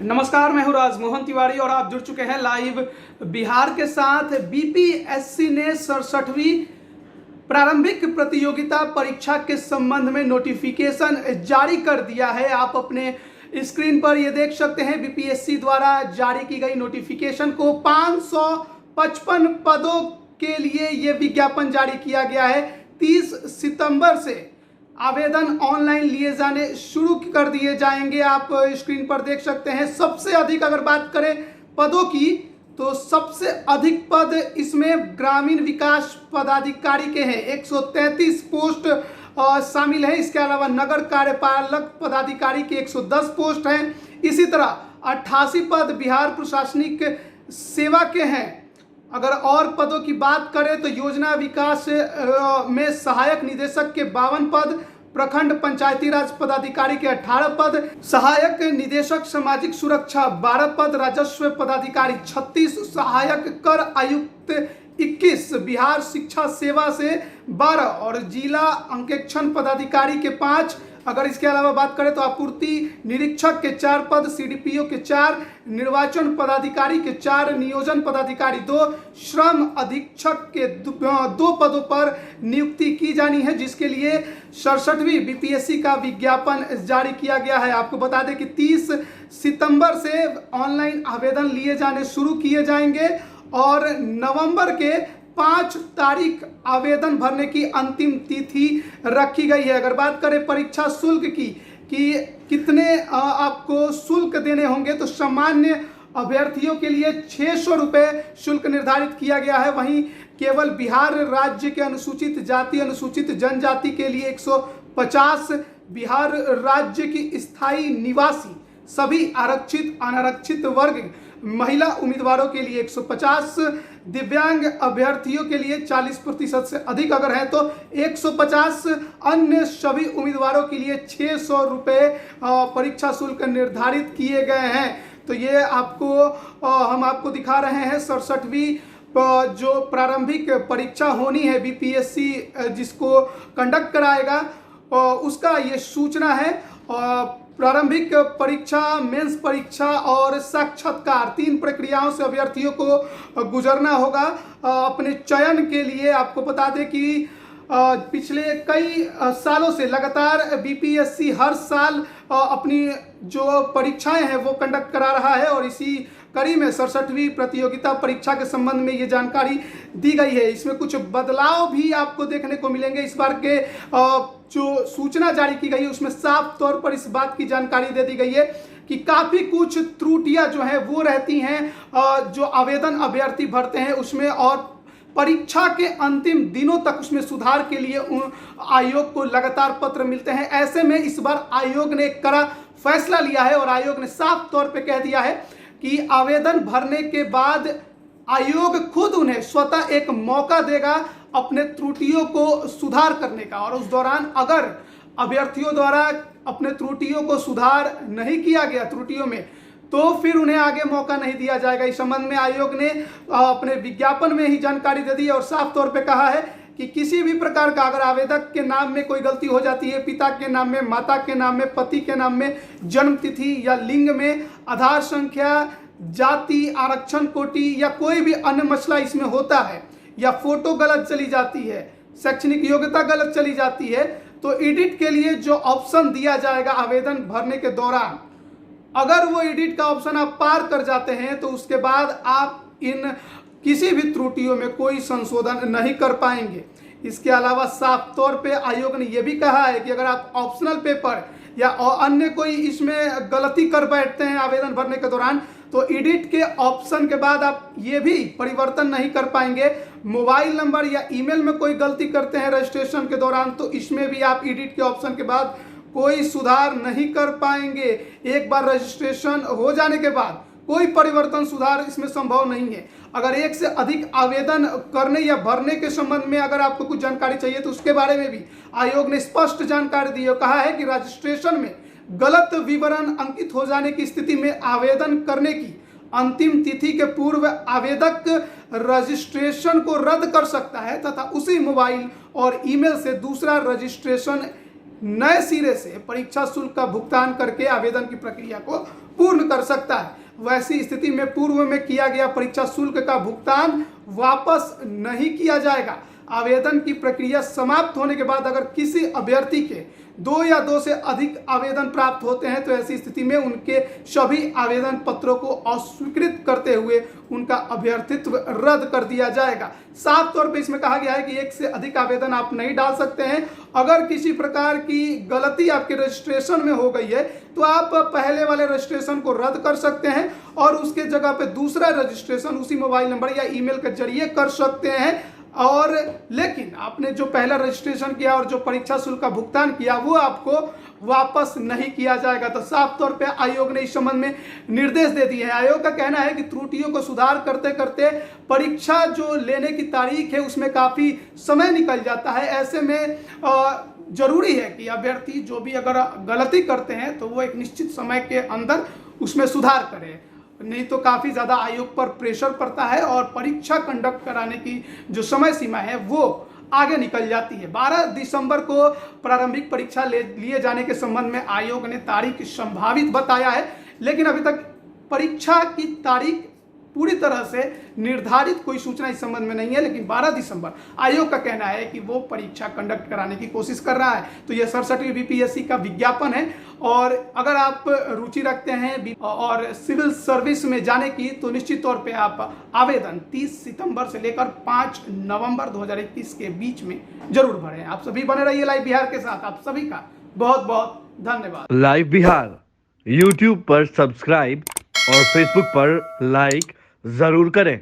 नमस्कार, मैं हूं राजमोहन तिवारी और आप जुड़ चुके हैं लाइव बिहार के साथ। बीपीएससी ने 67वीं प्रारंभिक प्रतियोगिता परीक्षा के संबंध में नोटिफिकेशन जारी कर दिया है। आप अपने स्क्रीन पर ये देख सकते हैं, बीपीएससी द्वारा जारी की गई नोटिफिकेशन को 555 पदों के लिए ये विज्ञापन जारी किया गया है। 30 सितंबर से आवेदन ऑनलाइन लिए जाने शुरू कर दिए जाएंगे। आप स्क्रीन पर देख सकते हैं। सबसे अधिक अगर बात करें पदों की, तो सबसे अधिक पद इसमें ग्रामीण विकास पदाधिकारी के हैं। 133 पोस्ट शामिल है। इसके अलावा नगर कार्यपालक पदाधिकारी के 110 पोस्ट हैं। इसी तरह 88 पद बिहार प्रशासनिक सेवा के हैं। अगर और पदों की बात करें तो योजना विकास में सहायक निदेशक के 52 पद, प्रखंड पंचायती राज पदाधिकारी के 18 पद, सहायक निदेशक सामाजिक सुरक्षा 12 पद, राजस्व पदाधिकारी 36, सहायक कर आयुक्त 21, बिहार शिक्षा सेवा से 12 और जिला अंकेक्षण पदाधिकारी के 5। अगर इसके अलावा बात करें तो आपूर्ति निरीक्षक के 4 पद, सीडीपीओ के 4, निर्वाचन पदाधिकारी के 4, नियोजन पदाधिकारी 2, श्रम अधीक्षक के 2 पदों पर नियुक्ति की जानी है, जिसके लिए 67वीं बीपीएससी का विज्ञापन जारी किया गया है। आपको बता दें कि 30 सितंबर से ऑनलाइन आवेदन लिए जाने शुरू किए जाएंगे और नवंबर के 5 तारीख आवेदन भरने की अंतिम तिथि रखी गई है। अगर बात करें परीक्षा शुल्क की कि कितने आपको शुल्क देने होंगे, तो सामान्य अभ्यर्थियों के लिए 600 रुपये शुल्क निर्धारित किया गया है। वहीं केवल बिहार राज्य के अनुसूचित जाति अनुसूचित जनजाति के लिए 150, बिहार राज्य की स्थायी निवासी सभी आरक्षित अनारक्षित वर्ग महिला उम्मीदवारों के लिए 150, दिव्यांग अभ्यर्थियों के लिए 40% से अधिक अगर है तो 150, अन्य सभी उम्मीदवारों के लिए 600 रुपये परीक्षा शुल्क निर्धारित किए गए हैं। तो ये हम आपको दिखा रहे हैं 67वीं जो प्रारंभिक परीक्षा होनी है बीपीएससी जिसको कंडक्ट कराएगा उसका ये सूचना है। प्रारंभिक परीक्षा, मेंस परीक्षा और साक्षात्कार 3 प्रक्रियाओं से अभ्यर्थियों को गुजरना होगा अपने चयन के लिए। आपको बता दें कि पिछले कई सालों से लगातार बीपीएससी हर साल अपनी जो परीक्षाएं हैं वो कंडक्ट करा रहा है और इसी कड़ी में 67वीं प्रतियोगिता परीक्षा के संबंध में ये जानकारी दी गई है। इसमें कुछ बदलाव भी आपको देखने को मिलेंगे। इस बार के जो सूचना जारी की गई है उसमें साफ तौर पर इस बात की जानकारी दे दी गई है कि काफ़ी कुछ त्रुटियां जो है वो रहती हैं जो आवेदन अभ्यर्थी भरते हैं उसमें, और परीक्षा के अंतिम दिनों तक उसमें सुधार के लिए आयोग को लगातार पत्र मिलते हैं। ऐसे में इस बार आयोग ने एक कड़ा फैसला लिया है और आयोग ने साफ तौर पे कह दिया है कि आवेदन भरने के बाद आयोग खुद उन्हें स्वतः एक मौका देगा अपने त्रुटियों को सुधार करने का, और उस दौरान अगर अभ्यर्थियों द्वारा अपने त्रुटियों को सुधार नहीं किया गया त्रुटियों में, तो फिर उन्हें आगे मौका नहीं दिया जाएगा। इस संबंध में आयोग ने अपने विज्ञापन में ही जानकारी दे दी है और साफ तौर पे कहा है कि किसी भी प्रकार का अगर आवेदक के नाम में कोई गलती हो जाती है, पिता के नाम में, माता के नाम में, पति के नाम में, जन्म तिथि या लिंग में, आधार संख्या, जाति, आरक्षण कोटि या कोई भी अन्य मसला इसमें होता है, या फोटो गलत चली जाती है, शैक्षणिक योग्यता गलत चली जाती है, तो एडिट के लिए जो ऑप्शन दिया जाएगा आवेदन भरने के दौरान, अगर वो एडिट का ऑप्शन आप पार कर जाते हैं तो उसके बाद आप इन किसी भी त्रुटियों में कोई संशोधन नहीं कर पाएंगे। इसके अलावा साफ तौर पे आयोग ने यह भी कहा है कि अगर आप ऑप्शनल पेपर या अन्य कोई इसमें गलती कर बैठते हैं आवेदन भरने के दौरान, तो एडिट के ऑप्शन के बाद आप ये भी परिवर्तन नहीं कर पाएंगे। मोबाइल नंबर या ईमेल में कोई गलती करते हैं रजिस्ट्रेशन के दौरान, तो इसमें भी आप एडिट के ऑप्शन के बाद कोई सुधार नहीं कर पाएंगे। एक बार रजिस्ट्रेशन हो जाने के बाद कोई परिवर्तन सुधार इसमें संभव नहीं है। अगर एक से अधिक आवेदन करने या भरने के संबंध में अगर आपको कुछ जानकारी चाहिए तो उसके बारे में भी आयोग ने स्पष्ट जानकारी दी है। कहा है कि रजिस्ट्रेशन में गलत विवरण अंकित हो जाने की स्थिति में आवेदन करने की अंतिम तिथि के पूर्व आवेदक रजिस्ट्रेशन को रद्द कर सकता है तथा उसी मोबाइल और ईमेल से दूसरा रजिस्ट्रेशन नए सिरे से परीक्षा शुल्क का भुगतान करके आवेदन की प्रक्रिया को पूर्ण कर सकता है। वैसी स्थिति में पूर्व में किया गया परीक्षा शुल्क का भुगतान वापस नहीं किया जाएगा। आवेदन की प्रक्रिया समाप्त होने के बाद अगर किसी अभ्यर्थी के 2 या 2 से अधिक आवेदन प्राप्त होते हैं तो ऐसी स्थिति में उनके सभी आवेदन पत्रों को अस्वीकृत करते हुए उनका अभ्यर्थित्व रद्द कर दिया जाएगा। साफ तौर पे इसमें कहा गया है कि 1 से अधिक आवेदन आप नहीं डाल सकते हैं। अगर किसी प्रकार की गलती आपके रजिस्ट्रेशन में हो गई है तो आप पहले वाले रजिस्ट्रेशन को रद्द कर सकते हैं और उसके जगह पे दूसरा रजिस्ट्रेशन उसी मोबाइल नंबर या ईमेल के जरिए कर सकते हैं। और लेकिन आपने जो पहला रजिस्ट्रेशन किया और जो परीक्षा शुल्क का भुगतान किया वो आपको वापस नहीं किया जाएगा। तो साफ तौर पे आयोग ने इस संबंध में निर्देश दे दिए हैं। आयोग का कहना है कि त्रुटियों को सुधार करते करते परीक्षा जो लेने की तारीख है उसमें काफ़ी समय निकल जाता है। ऐसे में जरूरी है कि अभ्यर्थी जो भी अगर गलती करते हैं तो वो एक निश्चित समय के अंदर उसमें सुधार करें, नहीं तो काफ़ी ज़्यादा आयोग पर प्रेशर पड़ता है और परीक्षा कंडक्ट कराने की जो समय सीमा है वो आगे निकल जाती है। 12 दिसंबर को प्रारंभिक परीक्षा लिए जाने के संबंध में आयोग ने तारीख संभावित बताया है, लेकिन अभी तक परीक्षा की तारीख पूरी तरह से निर्धारित कोई सूचना इस संबंध में नहीं है। लेकिन 12 दिसंबर आयोग का कहना है कि वो परीक्षा कंडक्ट कराने की कोशिश कर रहा है। तो यह 67वीं बीपीएससी का विज्ञापन है और अगर आप रुचि रखते हैं और सिविल सर्विस में जाने की तो निश्चित तौर पे आप आवेदन 30 सितंबर से लेकर 5 नवंबर 2021 के बीच में जरूर भरें। आप सभी बने रहिए लाइव बिहार के साथ। आप सभी का बहुत बहुत धन्यवाद। लाइव बिहार यूट्यूब पर सब्सक्राइब और फेसबुक पर लाइक जरूर करें।